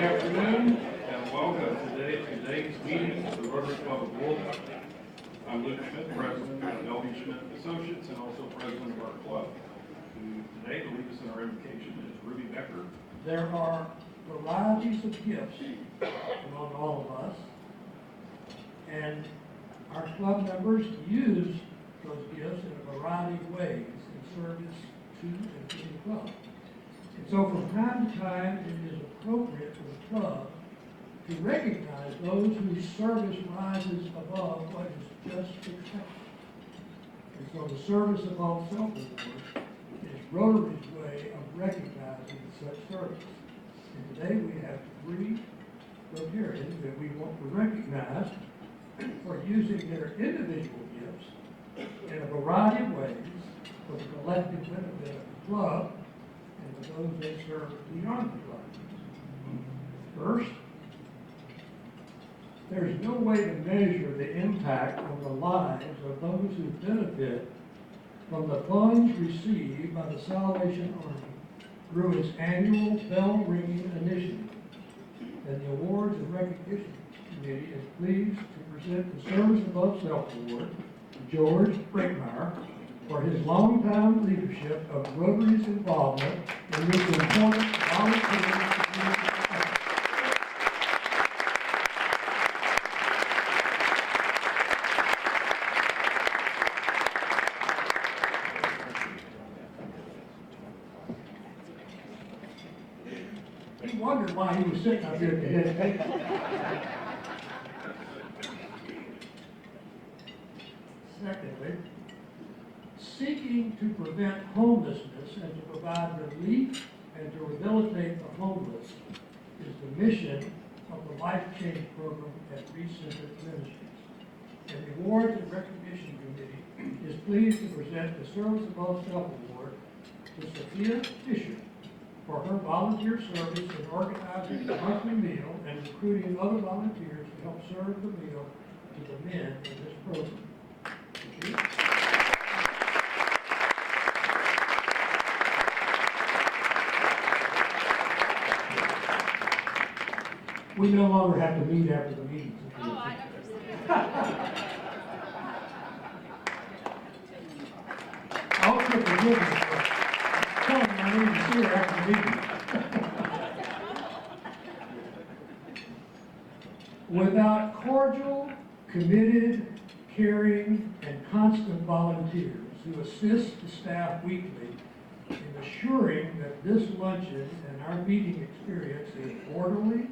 afternoon and welcome to today's meeting of the Rotary Club of Louisville. I'm Luke Schmidt, president of L.B. Schmidt Associates and also president of our club. Today, to lead us in our invocation is Ruby Becker. There are varieties of gifts among all of us, and our club members use those gifts in a variety of ways in service to and to the club. And so from time to time, it is appropriate for the club to recognize those whose service rises above what is just expected. And so the service above self-award is Rotary's way of recognizing such service. And today we have 3 Rotarians that we want to recognize for using their individual gifts in a variety of ways for the collective benefit of the club and for those they serve beyond the club. First, there's no way to measure the impact on the lives of those who benefit from the funds received by the Salvation Army through its annual bell ringing initiative. And the Awards and Recognition Committee is pleased to present the Service Above Self Award to George Brinkmeyer for his longtime leadership of Rotary's involvement in this important volunteer community effort. He wondered why he was sitting up here at the head table. Secondly, seeking to prevent homelessness and to provide relief and to rehabilitate the homeless is the mission of the Life Change Program at Recenter Ministries. And the Awards and Recognition Committee is pleased to present the Service Above Self Award to Sophia Fisher for her volunteer service in organizing the monthly meal and recruiting other volunteers to help serve the meal to the men in this program. We no longer have to meet after the meetings. Oh, I understand. I'll forgive me for telling me I need to see her after the meeting. Without cordial, committed, caring, and constant volunteers who assist the staff weekly in assuring that this luncheon and our meeting experience is orderly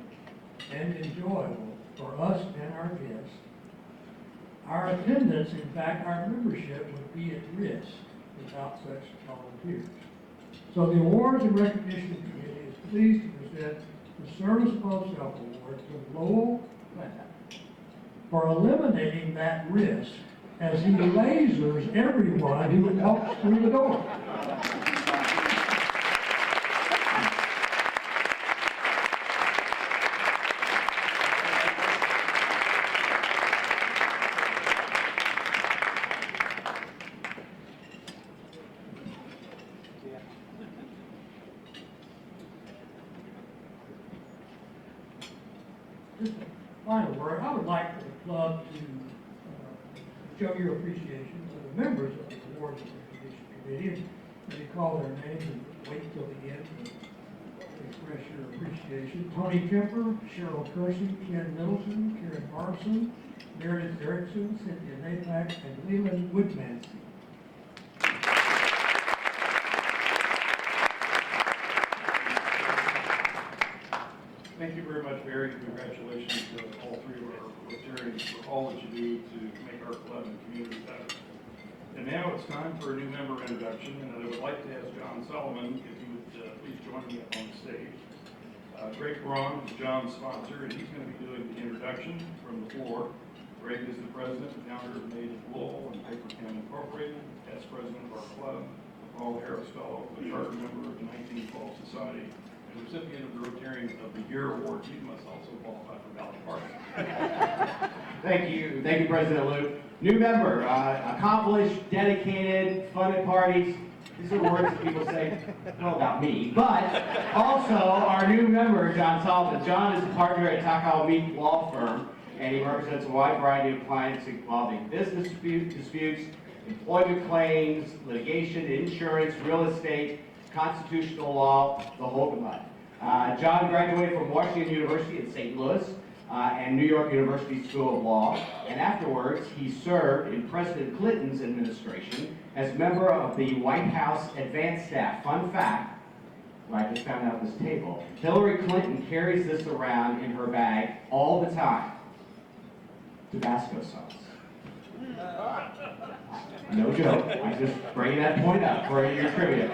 and enjoyable for us and our guests, our attendance, in fact, our membership would be at risk without such volunteers. So the Awards and Recognition Committee is pleased to present the Service Above Self Award to Lowell Platt for eliminating that risk as he lasers everyone who walks through the door. Just a final word, I would like for the club to show your appreciation to the members of the Awards and Recognition Committee, and you call their names and wait till the end to express your appreciation. Tony Kemper, Cheryl Kersey, Ken Middleton, Karen Barbson, Meredith Erickson, Cynthia Napak, and Leland Woodmansey. Thank you very much, Barry. Congratulations to all 3 of our Rotarians for all that you do to make our club and community better. And now it's time for a new member introduction, and I would like to ask John Solomon if he would please join me up on the stage. Greg Braun is John's sponsor, and he's going to be doing the introduction from the floor. Greg is the president and founder of Native Louisville and Paper Can Incorporated, past president of our club, Paul Harris Fellow, a charter member of the 1912 Society, and recipient of the Rotarian of the Year Award. You must also qualify for Valley Park. Thank you, President Luke. New member, accomplished, dedicated, fun at parties, These are words that people say, well, about me, but also our new member, John Solomon. John is a partner at Takao Meek Law Firm, and he represents a wide variety of clients involving business disputes, employment claims, litigation, insurance, real estate, constitutional law, the whole gamut. John graduated from Washington University in St. Louis and New York University School of Law, and afterwards he served in President Clinton's administration as member of the White House Advanced Staff. Fun fact, I just found out this table, Hillary Clinton carries this around in her bag all the time. Tabasco sauce. No joke. I just bring that point up for your trivia.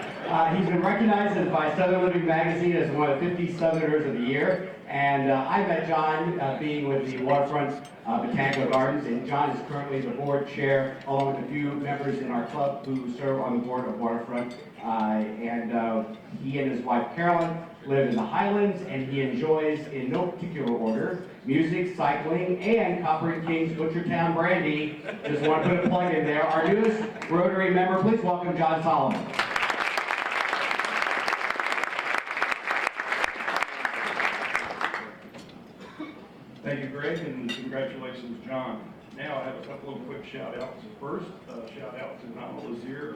He's been recognized by Southern Living Magazine as one of the 50 Southerners of the Year. And I met John being with the Waterfront Botanical Gardens, and John is currently the board chair, along with a few members in our club who serve on the board of Waterfront. He and his wife Heron live in the Highlands, and he enjoys, in no particular order, music, cycling, and Copper and King's Butchertown brandy. Just want to put a plug in there. Our newest Rotary member, please welcome John Solomon. Thank you, Greg, and congratulations, John. Now I have a couple of quick shout-outs. First, shout-out to Namal Azir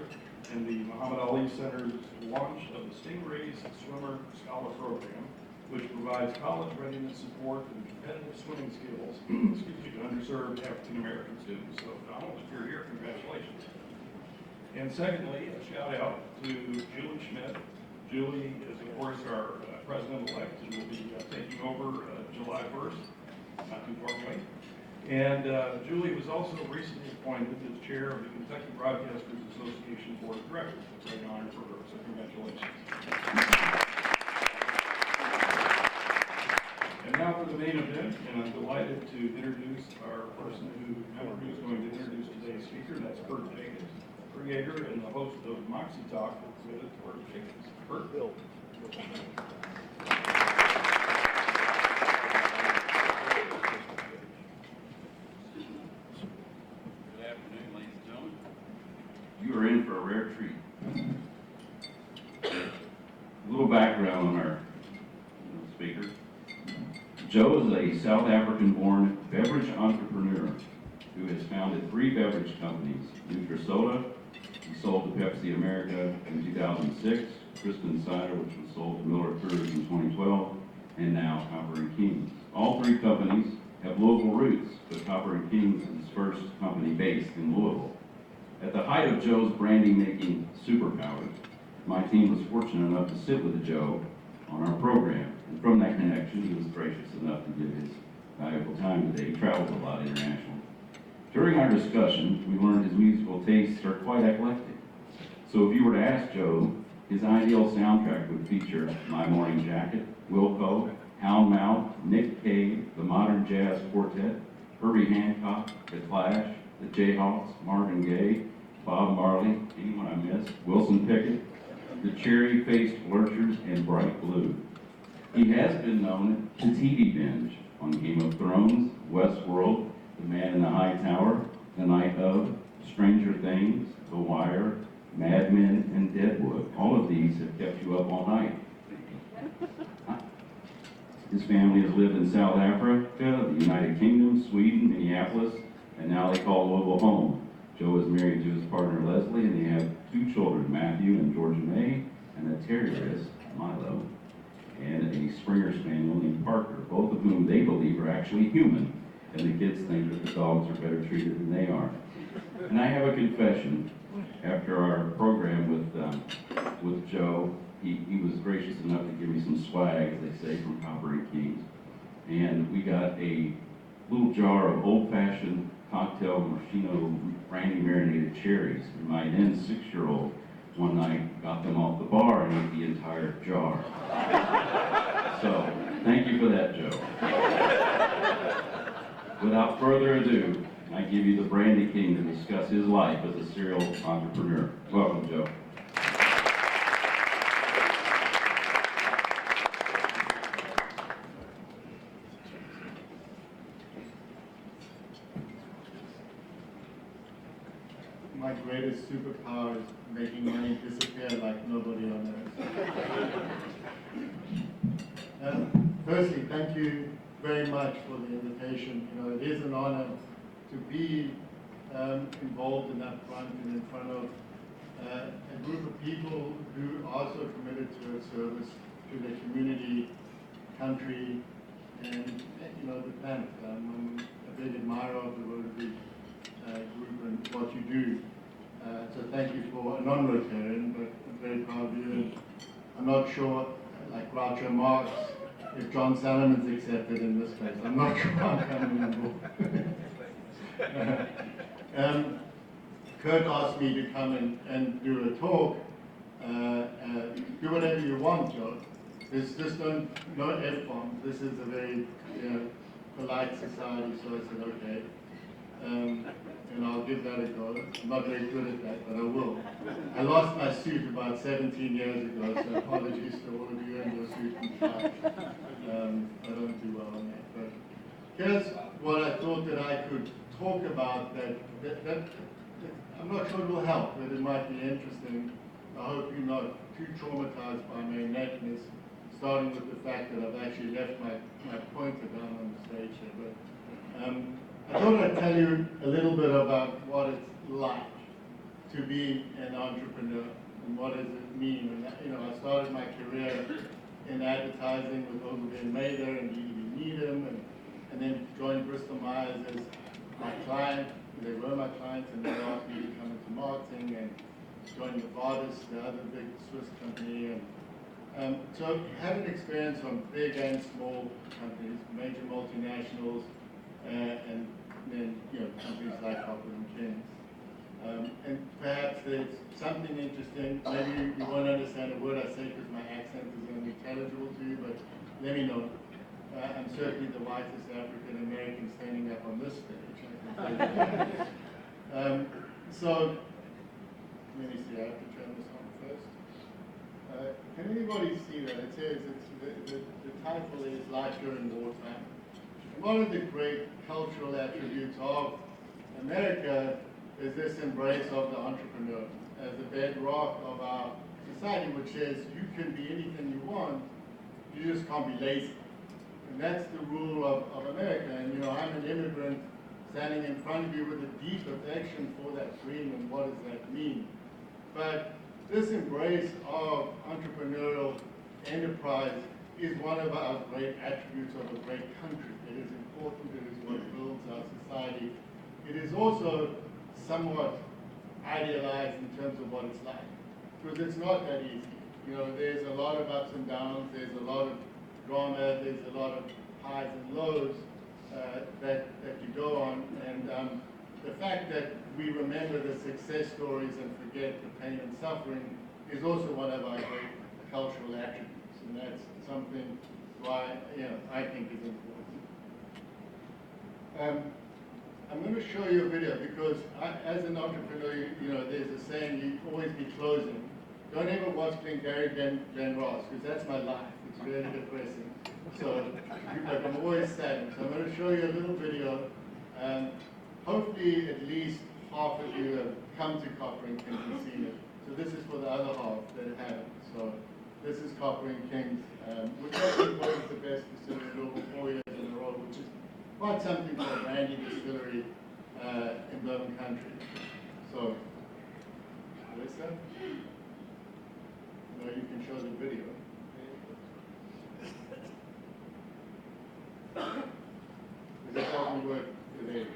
and the Muhammad Ali Center's launch of the Stingrays Swimmer Scholar Program, which provides college readiness support and competitive swimming skills to underserved African-American students. So, Donald, if you're here, congratulations. And secondly, a shout-out to Julie Schmidt. Julie is, of course, our president-elect and will be taking over July 1st. Not too far away. And Julie was also recently appointed as chair of the Kentucky Broadcasters Association Board of Directors. It's a great honor for her, so congratulations. And now for the main event, and I'm delighted to introduce our person who's going to introduce today's speaker, and that's Kurt Yeager, and the host of Moxie Talk with Kurt Jacobs. Kurt. You are in for a rare treat. A little background on our speaker. Joe is a South African-born beverage entrepreneur who has founded 3 beverage companies: Nutri-Soda, he sold to Pepsi America in 2006, Crispin Cider, which was sold to Miller Coors in 2012, and now Copper and Kings. All 3 companies have local roots, but Copper and Kings is his first company based in Louisville. At the height of Joe's brandy-making superpowers, my team was fortunate enough to sit with Joe on our program. And from that connection, he was gracious enough to give his valuable time today. He travels a lot internationally. During our discussion, we learned his musical tastes are quite eclectic. So if you were to ask Joe, his ideal soundtrack would feature My Morning Jacket, Wilco, Hound Mouth, Nick Cave, the Modern Jazz Quartet, Herbie Hancock, The Clash, the Jayhawks, Marvin Gaye, Bob Marley, anyone I missed, Wilson Pickett, the Cherry-Faced Lurchers, and Bright Blue. He has been known to TV binge on Game of Thrones, Westworld, The Man in the High Tower, The Night of, Stranger Things, The Wire, Mad Men, and Deadwood. All of these have kept you up all night. His family has lived in South Africa, the United Kingdom, Sweden, Minneapolis, and now they call Louisville home. Joe is married to his partner Leslie, and they have 2 children, Matthew and Georgia May, and a terrierist, Milo, and a Springer Spaniel named Parker, both of whom they believe are actually human, and the kids think that the dogs are better treated than they are. And I have a confession. After our program with Joe, he was gracious enough to give me some swag, as they say, from Copper and Kings. And we got a little jar of old-fashioned cocktail maraschino brandy marinated cherries. And my then 6-year-old one night got them off the bar and ate the entire jar. So, thank you for that, Joe. Without further ado, I give you the Brandy King to discuss his life as a serial entrepreneur. Welcome, Joe. My greatest biggest superpower is making money disappear like nobody on earth. Firstly, thank you very much for the invitation. You know, it is an honor to be involved in that front and in front of a group of people who are so committed to its service to their community, country, and you know, the planet. I'm a big admirer of the Rotary group and what you do. So thank you for a non-Rotarian, but I'm very proud of you. And I'm not sure, like Groucho Marx, if John Salomon's accepted in this place. I'm not sure I'm coming on board. Kurt asked me to come and do a talk. Do whatever you want, Joe. Just no F-bombs. This is a very polite society, so I said, okay. And I'll give that a go. I'm not very good at that, but I will. I lost my suit about 17 years ago, so apologies to all of you in your suit and tie. I don't do well on that. But here's what I thought that I could talk about that I'm not sure it will help, but it might be interesting. I hope you're not too traumatized by my ineptness, starting with the fact that I've actually left my pointer down on the stage here. But I thought I'd tell you a little bit about what it's like to be an entrepreneur and what does it mean. And I started my career in advertising with Ogilvy and Mather and E.B. Needham, and then joined Bristol Myers as my client. They were my clients, and they asked me to come into marketing and join Novartis, the other big Swiss company. And so I had an experience on big and small companies, major multinationals, and then companies like Hopper and Kings. And perhaps there's something interesting. Maybe you won't understand a word I say because my accent is unintelligible to you, but let me know. I'm certainly the whitest African American standing up on this stage. So, let me see, I have to turn this on first. Can anybody see that? It says, the title is Life During Wartime. And one of the great cultural attributes of America is this embrace of the entrepreneur as the bedrock of our society, which says you can be anything you want, you just can't be lazy. And that's the rule of America. And I'm an immigrant standing in front of you with a deep affection for that dream and what does that mean. But this embrace of entrepreneurial enterprise is one of our great attributes of a great country. It is important, it is what builds our society. It is also somewhat idealized in terms of what it's like, because it's not that easy. There's a lot of ups and downs, there's a lot of drama, there's a lot of highs and lows that you go on, and the fact that we remember the success stories and forget the pain and suffering is also one of our great cultural attributes, and that's something why I think is important. I'm going to show you a video because as an entrepreneur, there's a saying, you always be closing. Don't ever watch Glengarry Glen Ross, because that's my life. It's really depressing. So, but I'm always sad. So I'm going to show you a little video. Hopefully at least half of you have come to Copper and Kings and seen it. So this is for the other half that haven't. So this is Copper and Kings, which I think was the best distillery in over 4 years in a row, which is quite something for a brandy distillery in Bourbon Country. So, Melissa, you can show the video. Does that help me work today?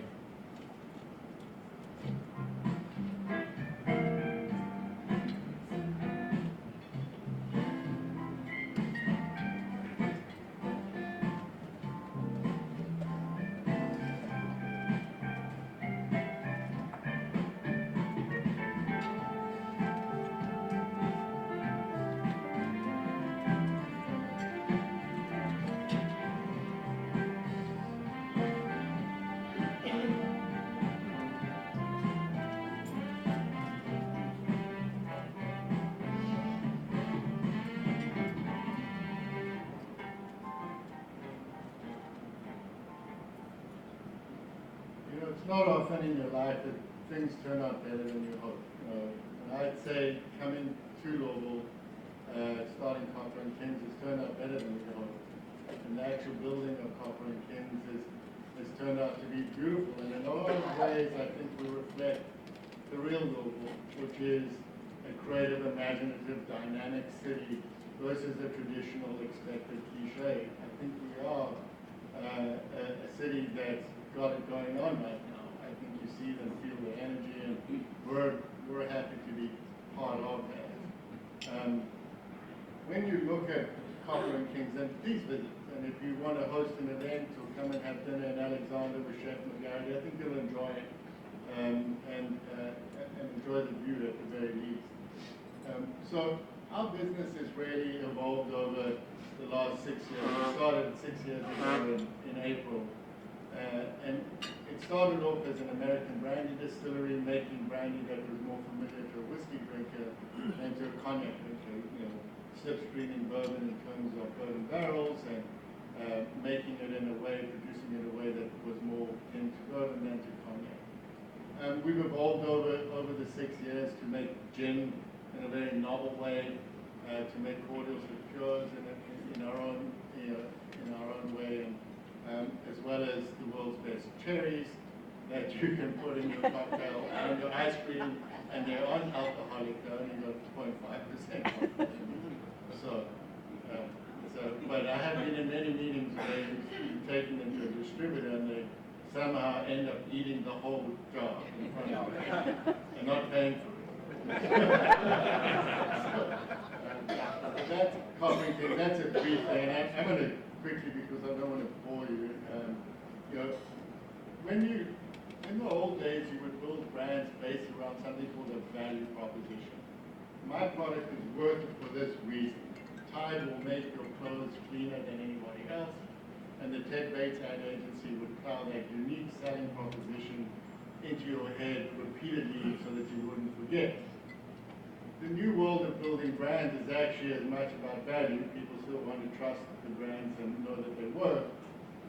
It's not often in your life that things turn out better than you hope. I'd say coming to Louisville, starting Copper and Kings has turned out better than we hoped. And the actual building of Copper and Kings has turned out to be beautiful. And in a lot of ways, I think we reflect the real Louisville, which is a creative, imaginative, dynamic city versus a traditional expected cliche. I think we are a city that's got it going on right now. I think you see them, feel the energy, and we're happy to be part of that. When you look at Copper and Kings, and please visit, and if you want to host an event or come and have dinner in Alexander with Chef McGarry, I think you'll enjoy it and enjoy the view at the very least. So our business has really evolved over the last 6 years. We started 6 years ago in April. And it started off as an American brandy distillery, making brandy that was more familiar to a whiskey drinker than to a cognac drinker. Slipstreaming bourbon in terms of bourbon barrels and making it in a way, producing it in a way that was more akin to bourbon than to cognac. We've evolved over the 6 years to make gin in a very novel way, to make cordials with cures in our own way, and as well as the world's best cherries that you can put in your cocktail and your ice cream, and they're unalcoholic, they're only got 0.5%. But I have been in many meetings where you've taken them to a distributor and they somehow end up eating the whole jar in front of you and not paying for it. That's complicated. That's a brief thing. I'm going to quickly, because I don't want to bore you. In the old days, you would build brands based around something called a value proposition. My product is worth it for this reason. Tide will make your clothes cleaner than anybody else, and the Ted Bates ad agency would plow that unique selling proposition into your head repeatedly so that you wouldn't forget. The new world of building brands is actually as much about value. People still want to trust the brands and know that they work,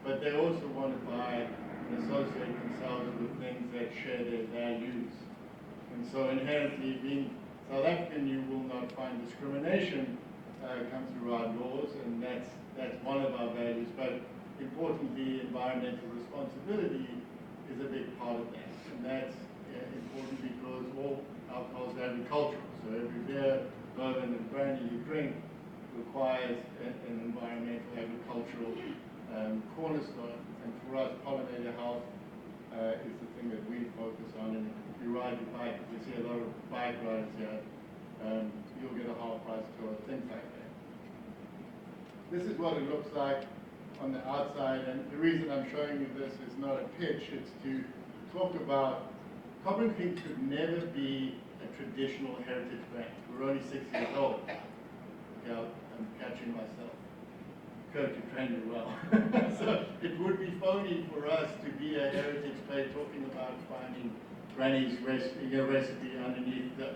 but they also want to buy and associate themselves with things that share their values. And so inherently, being South African, you will not find discrimination come through our laws, and that's one of our values. But importantly, environmental responsibility is a big part of that, and that's important because all alcohol is agricultural. So every beer, bourbon, and brandy you drink requires an environmental, agricultural cornerstone. And for us, pollinator health is the thing that we focus on. And if you ride your bike, you see a lot of bike riders here. You'll get a half price tour, things like that. This is what it looks like on the outside, and the reason I'm showing you this is not a pitch, it's to talk about Copper and Kings could never be a traditional heritage brand. We're only 6 years old. Okay, I'm catching myself. Kurt, you trained me well. So it would be phony for us to be a heritage play talking about finding Granny's recipe underneath the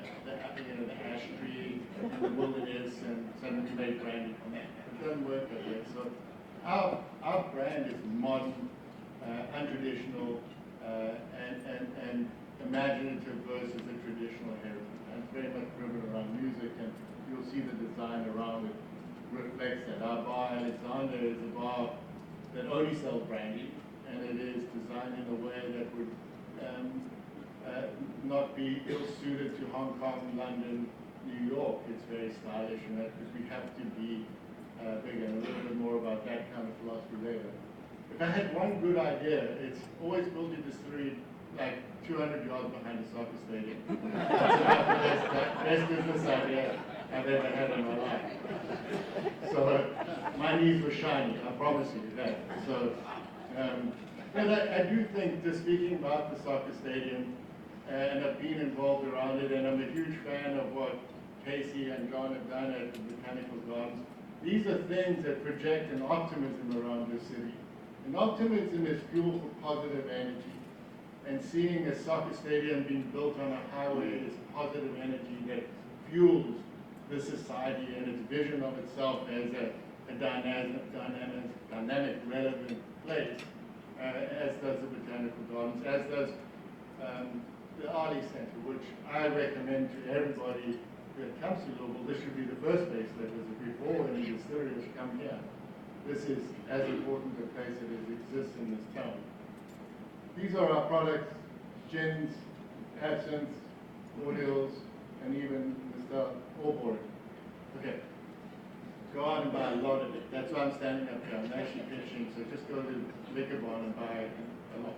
ash tree in the wilderness and suddenly make brandy from that. It doesn't work that way. So our brand is modern, untraditional, and imaginative versus a traditional heritage. And it's very much driven around music, and you'll see the design around it reflects that. Our bar, Alexander, is a bar that only sells brandy, and it is designed in a way that would not be ill-suited to Hong Kong, London, New York. It's very stylish, and that because we have to be bigger, and a little bit more about that kind of philosophy later. If I had one good idea, it's always build your distillery like 200 yards behind a soccer stadium. That's about the best business idea I've ever had in my life. So my knees were shiny, I promise you that. So, but I do think, just speaking about the soccer stadium, and I've been involved around it, and I'm a huge fan of what Casey and John have done at the Botanical Gardens. These are things that project an optimism around the city. And optimism is fuel for positive energy. And seeing a soccer stadium being built on a highway is positive energy that fuels the society and its vision of itself as a dynamic, relevant place, as does the Botanical Gardens, as does the Arty Center, which I recommend to everybody that comes to Louisville. This should be the first place they visit before any distilleries come here. This is as important a place as it exists in this town. These are our products: gins, absinthe, cordials, and even Mr. Auburn. Okay. Go out and buy a lot of it. That's why I'm standing up here. I'm actually pitching, so just go to the liquor barn and buy a lot.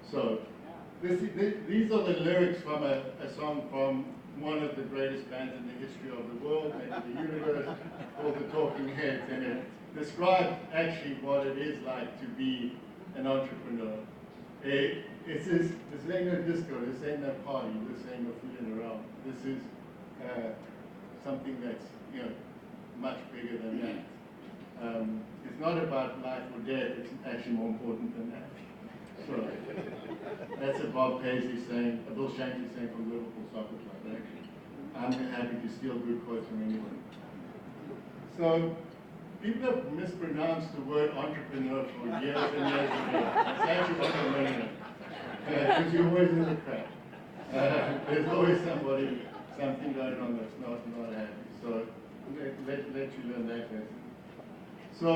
So, these are the lyrics from a song from one of the greatest bands in the history of the world, maybe the universe, called the Talking Heads, and it describes actually what it is like to be an entrepreneur. This ain't no disco, this ain't no party, this ain't no fooling around. This is something that's, much bigger than that. It's not about life or death, it's actually more important than that. So, that's a Bob Paisley saying, a Bill Shankly saying from Liverpool Soccer Club, actually. I'm happy to steal good quotes from anyone. So, people have mispronounced the word entrepreneur for years and years and years. It's actually entrepreneur. Because you're always in the crowd. There's always something going on that's not happy. So, let you learn that lesson. So,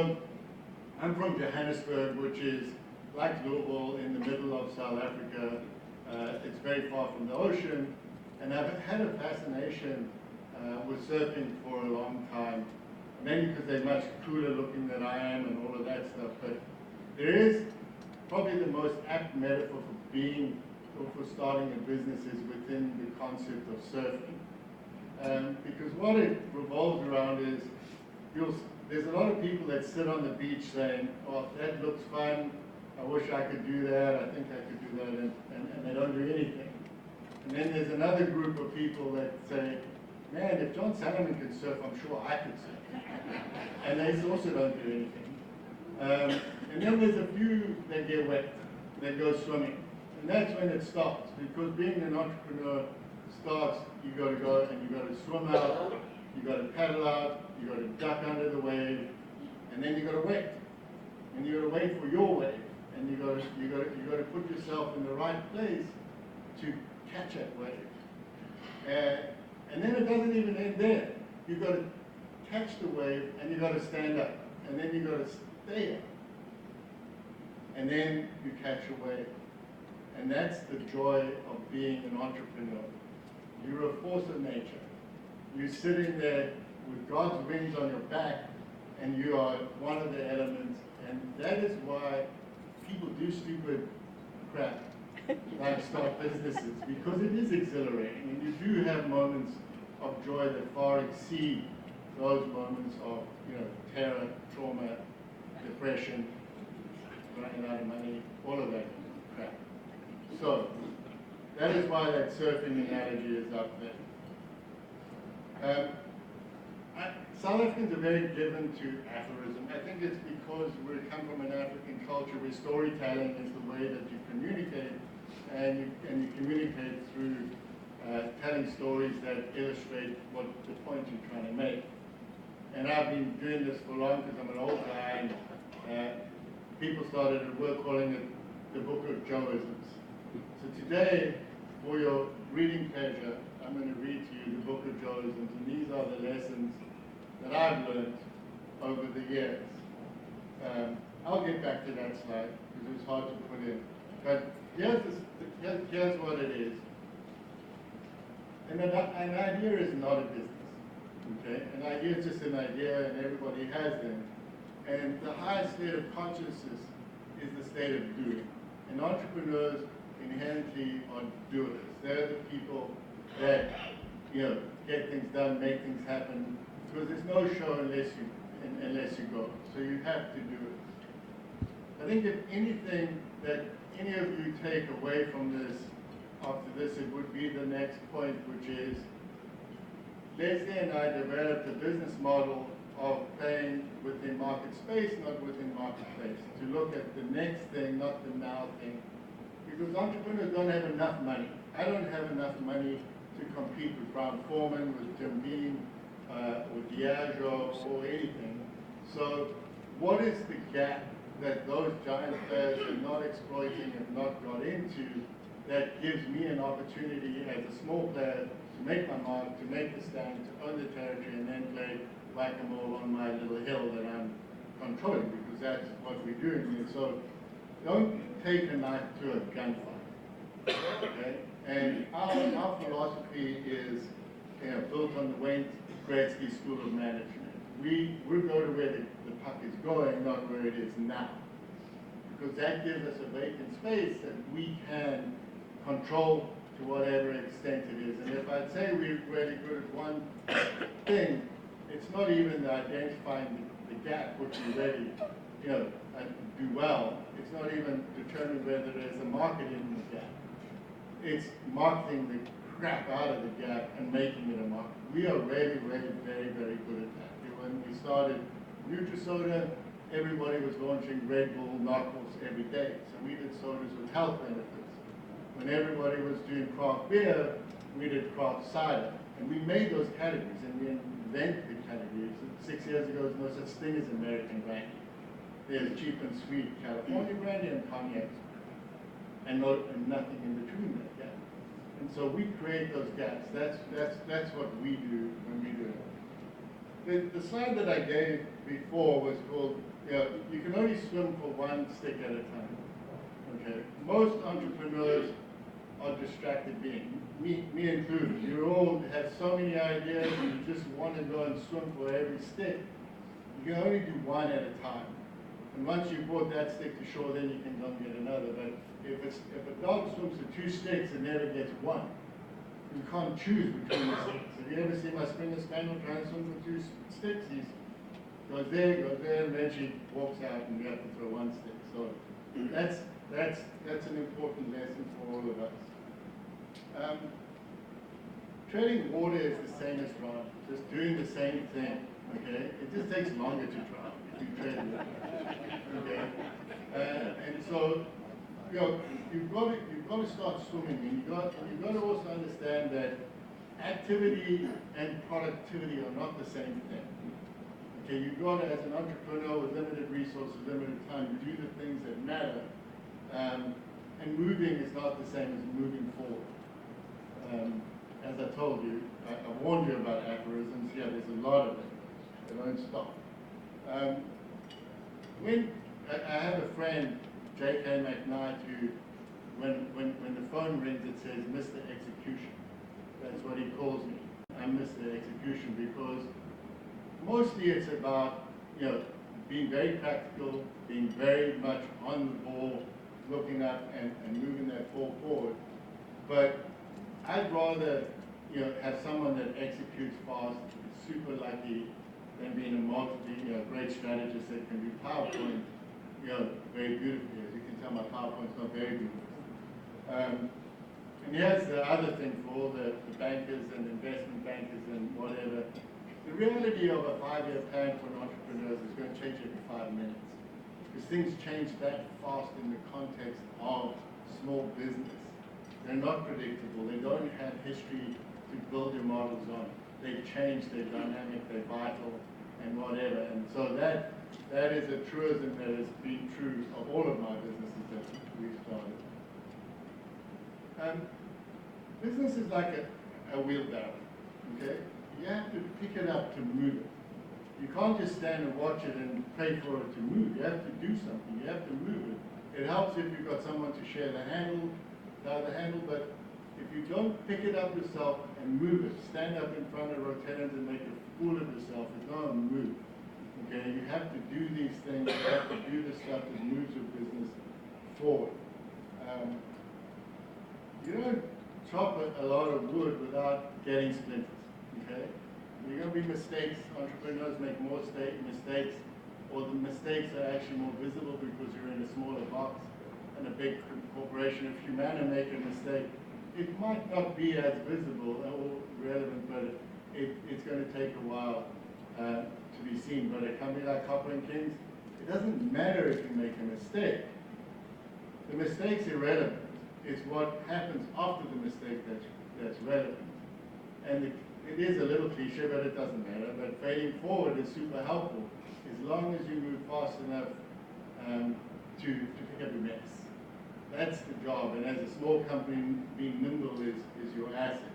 I'm from Johannesburg, which is like Louisville in the middle of South Africa. It's very far from the ocean, and I've had a fascination with surfing for a long time. Mainly because they're much cooler looking than I am and all of that stuff. But there is probably the most apt metaphor for being or for starting a business is within the concept of surfing. Because what it revolves around is, there's a lot of people that sit on the beach saying, oh, that looks fun, I wish I could do that, I think I could do that, and they don't do anything. And then there's another group of people that say, man, if John Salomon can surf, I'm sure I could surf. And they also don't do anything. And then there's a few that get wet, that go swimming. And that's when it stops, because being an entrepreneur starts, you got to go and you got to swim out, you got to paddle out, you got to duck under the wave, and then you got to wait. And you got to wait for your wave, and you got to put yourself in the right place to catch that wave. And then it doesn't even end there. You got to catch the wave, and you got to stand up, and then you got to stay up, and then you catch a wave. And that's the joy of being an entrepreneur. You're a force of nature. You're sitting there with God's wings on your back, and you are one of the elements. And that is why people do stupid crap, like start businesses, because it is exhilarating, and you do have moments of joy that far exceed those moments of, terror, trauma, depression, running out of money, all of that crap. So, that is why that surfing analogy is up there. South Africans are very given to aphorism. I think it's because we come from an African culture where storytelling is the way that you communicate, and you communicate through telling stories that illustrate what the point you're trying to make. And I've been doing this for long because I'm an old guy, and people started at work calling it the Book of Joeisms. So today, for your reading pleasure, I'm going to read to you the Book of Joeisms, and these are the lessons that I've learned over the years. I'll get back to that slide because it was hard to put in. But here's what it is. An idea is not a business. Okay? An idea is just an idea, and everybody has them. And the highest state of consciousness is the state of doing. And entrepreneurs inherently are doers. They're the people that get things done, make things happen. Because there's no show unless you go. So you have to do it. I think if anything that any of you take away from this, after this, it would be the next point, which is Leslie and I developed a business model of playing within market space, not within marketplace, to look at the next thing, not the now thing. Because entrepreneurs don't have enough money. I don't have enough money to compete with Brown Forman, with Jim Beam, with Diageo, or anything. So what is the gap that those giant players are not exploiting and not got into that gives me an opportunity as a small player to make my mark, to make the stand, to own the territory, and then play whack-a-mole on my little hill that I'm controlling, because that's what we're doing. And so don't take a knife to a gunfight, okay? And our philosophy is built on the Wayne Gretzky School of Management. We go to where the puck is going, not where it is now. Because that gives us a vacant space that we can control to whatever extent it is. And if I'd say we're really good at one thing, it's not even identifying the gap, which we really do well. It's not even determining whether there's a market in the gap. It's marketing the crap out of the gap and making it a market. We are really, really very, very good at that. When we started Nutri-Soda, everybody was launching Red Bull knockoffs every day. So we did sodas with health benefits. When everybody was doing craft beer, we did craft cider. And we made those categories, and we invented the categories. 6 years ago, there was no such thing as American brandy. There's cheap and sweet California brandy and cognac, and nothing in between that gap. And so we create those gaps. That's what we do when we do it. The slide that I gave before was called, you can only swim for one stick at a time. Okay? Most entrepreneurs are distracted beings, me included. You all have so many ideas and you just want to go and swim for every stick. You can only do one at a time. And once you've brought that stick to shore, then you can go and get another. But if a dog swims for 2 sticks and never gets one, you can't choose between the sticks. Have you ever seen my Springer Spaniel try and swim for 2 sticks? He goes there, and then she walks out and you have to throw 1 stick. So that's an important lesson for all of us. Trading water is the same as driving, just doing the same thing. Okay, it just takes longer to drive if you trade water. Okay, and so you've got to start swimming, and you've got to also understand that activity and productivity are not the same thing. Okay, you've got to, as an entrepreneur with limited resources, limited time, do the things that matter. And moving is not the same as moving forward. As I told you, I warned you about aphorisms. Yeah, there's a lot of them. They don't stop. When I have a friend, J.K. McKnight, who, when the phone rings, it says Mr. Execution. That's what he calls me. I'm Mr. Execution because mostly it's about being very practical, being very much on the ball, looking up and moving that ball forward. But I'd rather have someone that executes fast, super lucky, than being a great strategist that can do PowerPoint very beautifully. As you can tell, my PowerPoint's not very beautiful. And here's the other thing for all the bankers and investment bankers and whatever. The reality of a 5-year plan for an entrepreneur is going to change every 5 minutes. Because things change that fast in the context of small business. They're not predictable. They don't have history to build your models on. They change, they're dynamic, they're vital, and whatever. And so that is a truism that has been true of all of my businesses that we've started. Business is like a wheelbarrow, okay? You have to pick it up to move it. You can't just stand and watch it and pray for it to move. You have to do something. You have to move it. It helps if you've got someone to share the handle, but if you don't pick it up yourself and move it, stand up in front of rotations and make a fool of yourself, it's not a move. Okay, you have to do these things. You have to do the stuff that moves your business forward. You don't chop a lot of wood without getting splinters. Okay, there are going to be mistakes. Entrepreneurs make more mistakes, or the mistakes are actually more visible because you're in a smaller box. And a big corporation, if Humana make a mistake, it might not be as visible or relevant, but it's going to take a while to be seen. But a company like Copper & Kings, it doesn't matter if you make a mistake. The mistake's irrelevant. It's what happens after the mistake that's relevant. And it is a little cliche, but it doesn't matter. But failing forward is super helpful as long as you move fast enough to pick up your mess. That's the job, and as a small company, being nimble is your asset.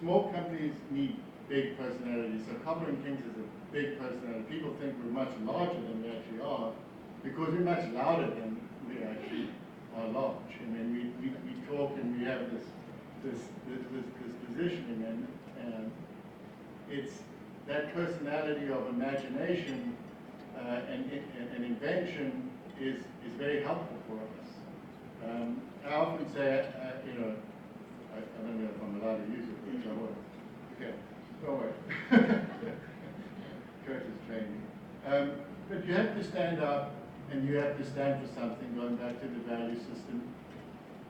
Small companies need big personalities, so Copper and Kings is a big personality. People think we're much larger than we actually are, because we're much louder than we actually are large. I mean, we talk and we have this positioning, and it's that personality of imagination and invention is very helpful for us. I often say, I don't know if I'm allowed to use it, but I will. Okay, don't worry. Kurt has trained me. But you have to stand up and you have to stand for something, going back to the value system.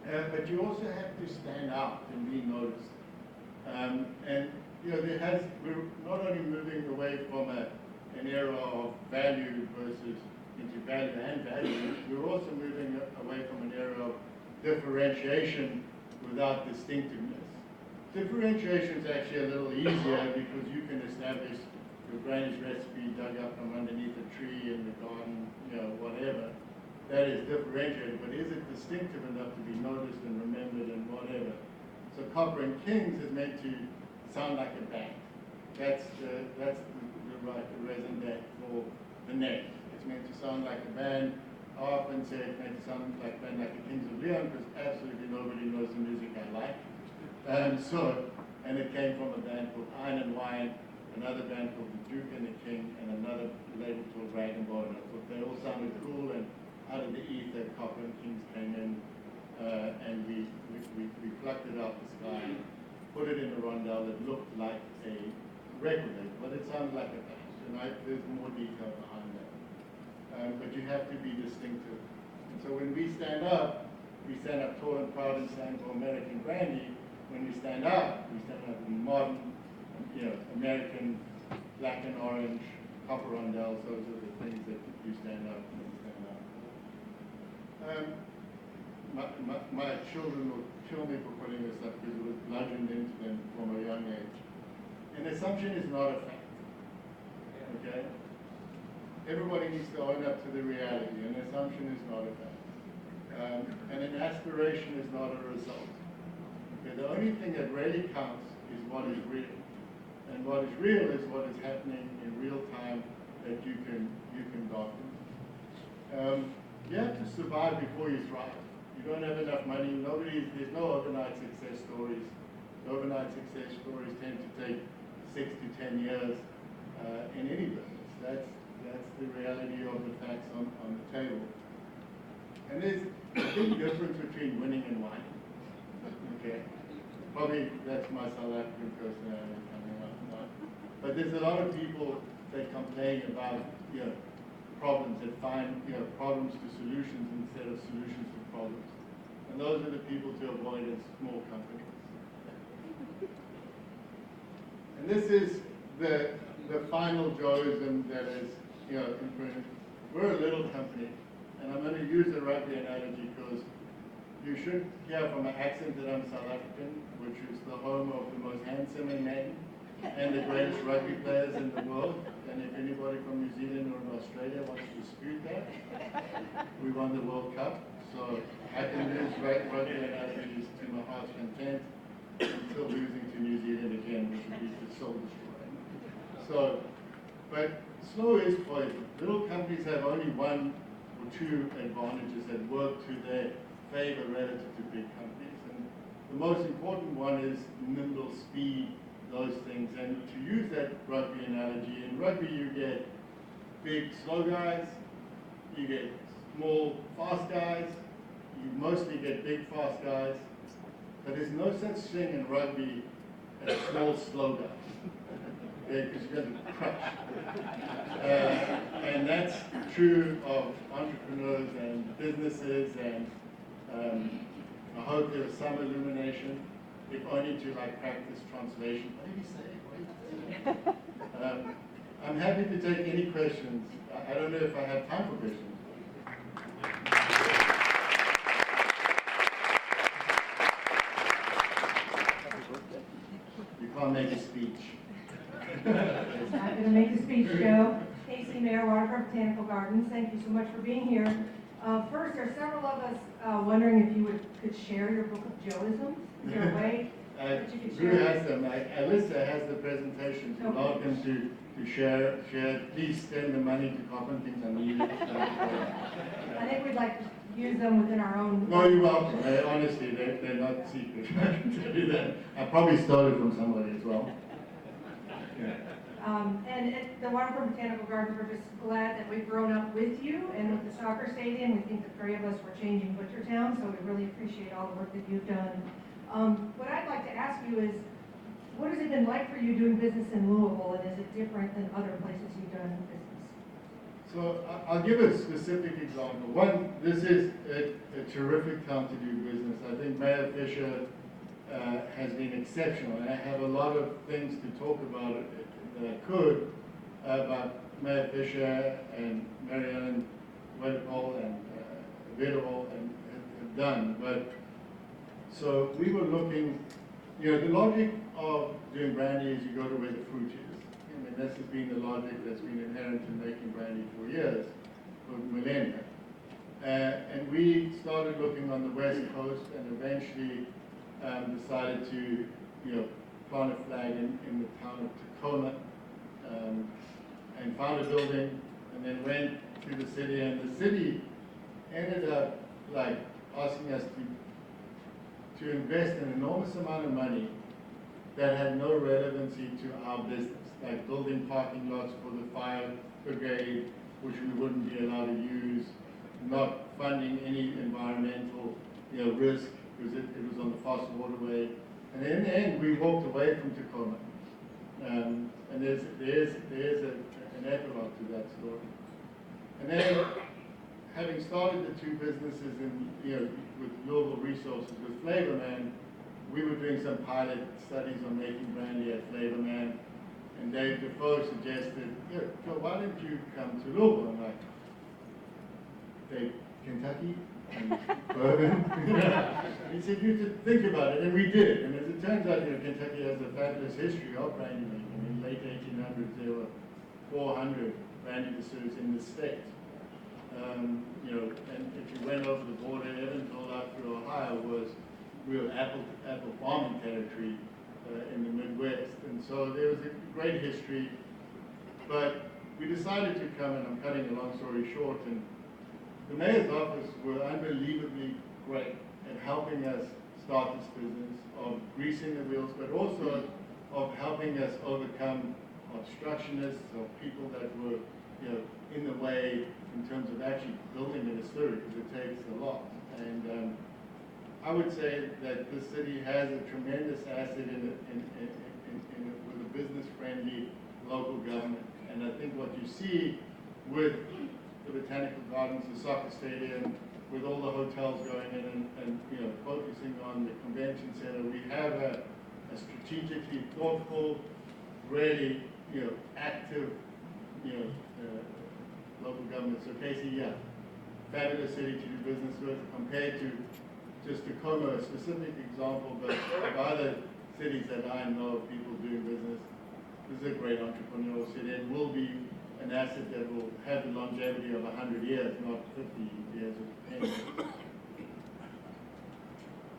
But you also have to stand out and be noticed. And we're not only moving away from an era of value versus into value and value, we're also moving away from an era of differentiation without distinctiveness. Differentiation is actually a little easier because you can establish your granny's recipe dug up from underneath a tree in the garden, whatever. That is differentiated, but is it distinctive enough to be noticed and remembered and whatever? So Copper and Kings is meant to sound like a band. That's the resin band for the name. It's meant to sound like a band. I often say it's meant to sound like a band like the Kings of Leon, because absolutely nobody knows the music I like. And it came from a band called Iron and Wine, another band called The Duke and the King, and another label called Dragon Ball. And I thought they all sounded cool, and out of the ether, Copper and Kings came in, and we plucked it out the sky, and put it in a rondelle that looked like a record label, but it sounded like a band. And there's more detail behind that. But you have to be distinctive. And so when we stand up tall and proud and stand for American brandy. When we stand up in modern, American black and orange, copper rondelles. Those are the things that you stand up when you stand up. My children will kill me for putting this up because it was bludgeoned into them from a young age. An assumption is not a fact. Okay? Everybody needs to own up to the reality. An assumption is not a fact. And an aspiration is not a result. Okay? The only thing that really counts is what is real. And what is real is what is happening in real time that you can document. You have to survive before you thrive. You don't have enough money. There's no overnight success stories. The overnight success stories tend to take 6 to 10 years in any business. That's the reality of the facts on the table. And there's a big difference between winning and whining. Okay, probably that's my South African personality coming out. But there's a lot of people that complain about problems, that find problems to solutions instead of solutions to problems. And those are the people to avoid in small companies. And this is the final Joeism that is imprinted. We're a little company, and I'm going to use the rugby analogy because you should hear from my accent that I'm South African, which is the home of the most handsome men and the greatest rugby players in the world. And if anybody from New Zealand or Australia wants to dispute that, we won the World Cup. So I can use rugby analogies to my heart's content until losing to New Zealand again, which would be the soul destroying. So, but slow is poison. Little companies have only one or two advantages that work to their favor relative to big companies. And the most important one is nimble speed, those things. And to use that rugby analogy, in rugby you get big, slow guys, you get small, fast guys, you mostly get big, fast guys, but there's no such thing in rugby as small, slow guys. Because you're going to crush. And that's true of entrepreneurs and businesses, and I hope there was some illumination, if only to practice translation. What did he say? I'm happy to take any questions. I don't know if I have time for questions. You can't make a speech. I'm going to make a speech, Joe. Casey, Mayor Waterford, Botanical Gardens, thank you so much for being here. First, there are several of us wondering if you could share your book of Joeisms. Is there a way that you could Drew share? has them, Alyssa has the presentation, so Okay. welcome to share, please send the money to Carpenting's and need it. I think we'd like to use them within our own. No, you're welcome, honestly, they're not secret, I can tell you that. I probably stole it from somebody as well. Yeah. And at the Waterford Botanical Gardens, we're just glad that we've grown up with you and with the soccer stadium. We think the three of us were changing Butchertown, so we really appreciate all the work that you've done. What I'd like to ask you is, what has it been like for you doing business in Louisville, and is it different than other places you've done business? So I'll give a specific example. One, this is a terrific town to do business. I think Mayor Fisher has been exceptional, and I have a lot of things to talk about that I could about Mayor Fisher and Mary Ellen Wedderpole and Vedderpole and have done. But so we were looking, the logic of doing brandy is you go to where the fruit is. I mean, this has been the logic that's been inherent in making brandy for years, for millennia. And we started looking on the West Coast and eventually decided to, plant a flag in the town of Tacoma, and found a building, and then went to the city, and the city ended up like asking us to invest an enormous amount of money that had no relevancy to our business, like building parking lots for the fire brigade, which we wouldn't be allowed to use, not funding any environmental risk, because it was on the fast waterway. And in the end, we walked away from Tacoma. And there's an epilogue to that story. And then, having started the two businesses with Louisville Resources with Flavorman, we were doing some pilot studies on making brandy at Flavorman, and Dave Defoe suggested, Joe, why don't you come to Louisville? I'm like, Dave, Kentucky and bourbon. He said, you should think about it, and we did. And as it turns out, Kentucky has a fabulous history of brandy making. In the late 1800s, there were 400 brandy distillers in the state. And if you went over the border, Evansville out through Ohio was real apple farming territory in the Midwest. And so there was a great history. But we decided to come, and I'm cutting a long story short, and the mayor's office were unbelievably great at helping us start this business, of greasing the wheels, but also of helping us overcome obstructionists or people that were in the way in terms of actually building a distillery, because it takes a lot. And I would say that this city has a tremendous asset with a business-friendly local government. And I think what you see with the Botanical Gardens, the soccer stadium, with all the hotels going in and focusing on the convention center, we have a strategically thoughtful, really active local government. So Casey, fabulous city to do business with compared to just Tacoma, a specific example, but of other cities that I know of people doing business. This is a great entrepreneurial city and will be an asset that will have the longevity of 100 years, not 50 years or 10 years.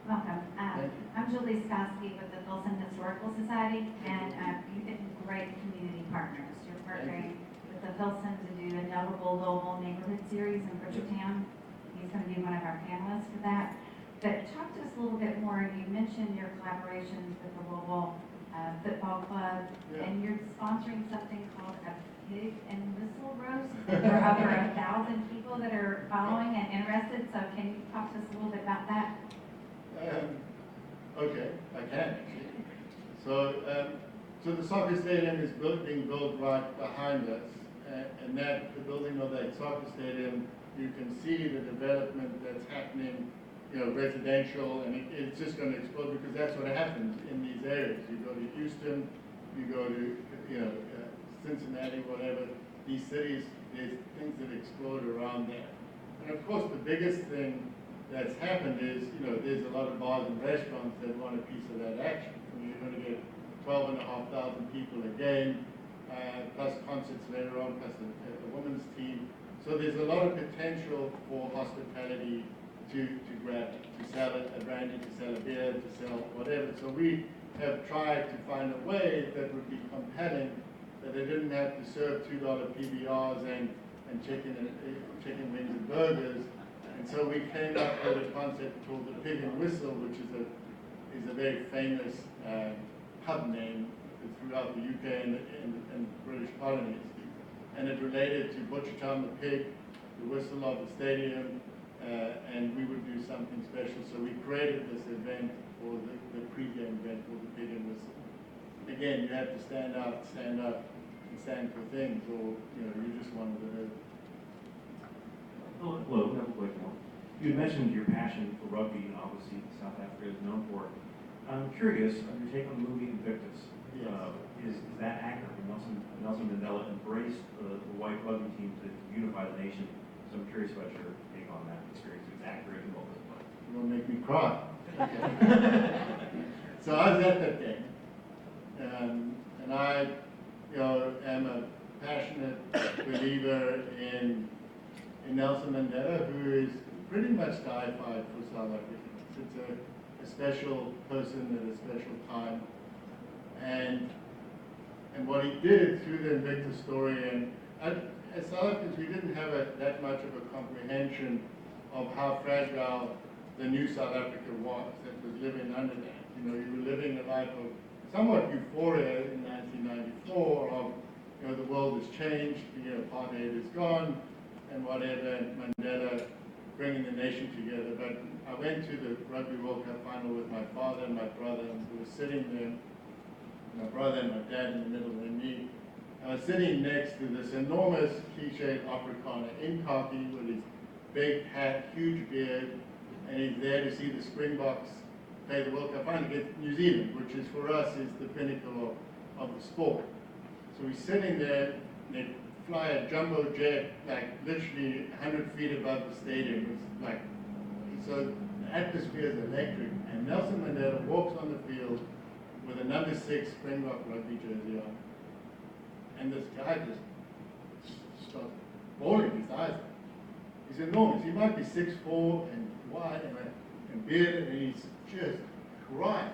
Welcome. Thank you. I'm Julie Skosky with the Filson Historical Society, and you've been great community partners. You're partnering with the Filson to do a notable Louisville neighborhood series in Butchertown. He's going to be one of our panelists for that. But talk to us a little bit more. You mentioned your collaborations with the Louisville Football Club, and you're sponsoring something called a pig and whistle roast. There are over 1,000 people that are following and interested. So can you talk to us a little bit about that? Okay, I can. So the soccer stadium is being built right behind us, and that the building of that soccer stadium, you can see the development that's happening, residential, and it's just going to explode because that's what happens in these areas. You go to Houston, you go to Cincinnati, whatever. These cities, there's things that explode around there, and of course the biggest thing that's happened is, there's a lot of bars and restaurants that want a piece of that action. I mean, you're going to get 12,500 people a game, plus concerts later on, plus a women's team. So there's a lot of potential for hospitality to grab, to sell a brandy, to sell a beer, to sell whatever. So we have tried to find a way that would be compelling, that they didn't have to serve $2 PBRs and chicken wings and burgers. And so we came up with a concept called the Pig and Whistle, which is a very famous pub name throughout the UK and British colonies. And it related to Butchertown the pig, the whistle of the stadium, and we would do something special. So we created this event, or the pre-game event called the Pig and Whistle. Again, you have to stand up, and stand for things, or you just wanted to. Hello, Neville Blakemore. You had mentioned your passion for rugby, and obviously South Africa is known for it. I'm curious, your take on the movie Invictus. Yes. Is that accurate? Nelson Mandela embraced the white rugby team to unify the nation. So I'm curious about your take on that experience. It's accurate and what was it like? You're gonna make me cry. Okay. So I was at that game, and I, am a passionate believer in Nelson Mandela, who is pretty much deified for South Africans. It's a special person at a special time, and what he did through the Invictus story, and as South Africans, we didn't have that much of a comprehension of how fragile the new South Africa was that was living under that. You were living a life of somewhat euphoria in 1994 of, the world has changed, apartheid is gone, and whatever, and Mandela bringing the nation together. But I went to the Rugby World Cup final with my father and my brother, and we were sitting there, my brother and my dad in the middle, and me. I was sitting next to this enormous cliched Afrikaner in khaki with his big hat, huge beard, and he's there to see the Springboks play the World Cup final against New Zealand, which is for us is the pinnacle of the sport. So we're sitting there, and they fly a jumbo jet like literally 100 feet above the stadium. It's like, so the atmosphere is electric, and Nelson Mandela walks on the field with a number 6 Springbok rugby jersey on. And this guy just starts bawling his eyes out. He's enormous. He might be 6'4" and wide and bearded, and he's just crying.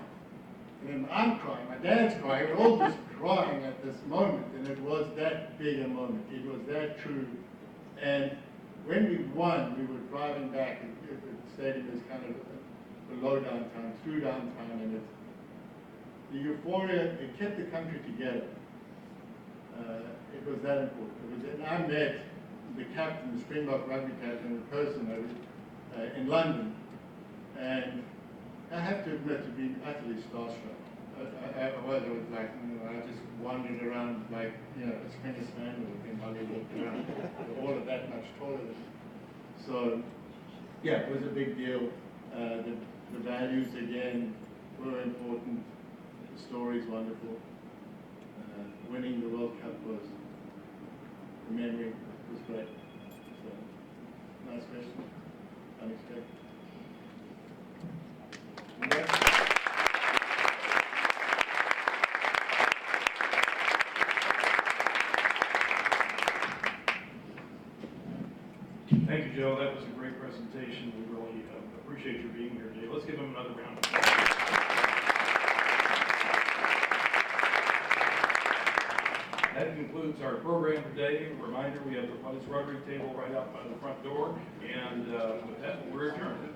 And then I'm crying, my dad's crying, we're all just crying at this moment. And it was that big a moment. It was that true. And when we won, we were driving back. The stadium is kind of below downtown, through downtown, and the euphoria, it kept the country together. It was that important. And I met the captain, the Springbok rugby captain in person in London, and I have to admit to being utterly starstruck. I was like, I just wandered around like, a Springer Spaniel thing while they walked around. They're all of that much taller than me. So, yeah, it was a big deal. The values, again, were important. The story's wonderful. Winning the World Cup was, the memory was great. So, nice question. Unexpected. Thank you, Joe. That was a great presentation. We really appreciate your being here today. Let's give him another round of applause. That concludes our program today. A reminder, we have the Players Rotary table right out by the front door. And with that, we're adjourned.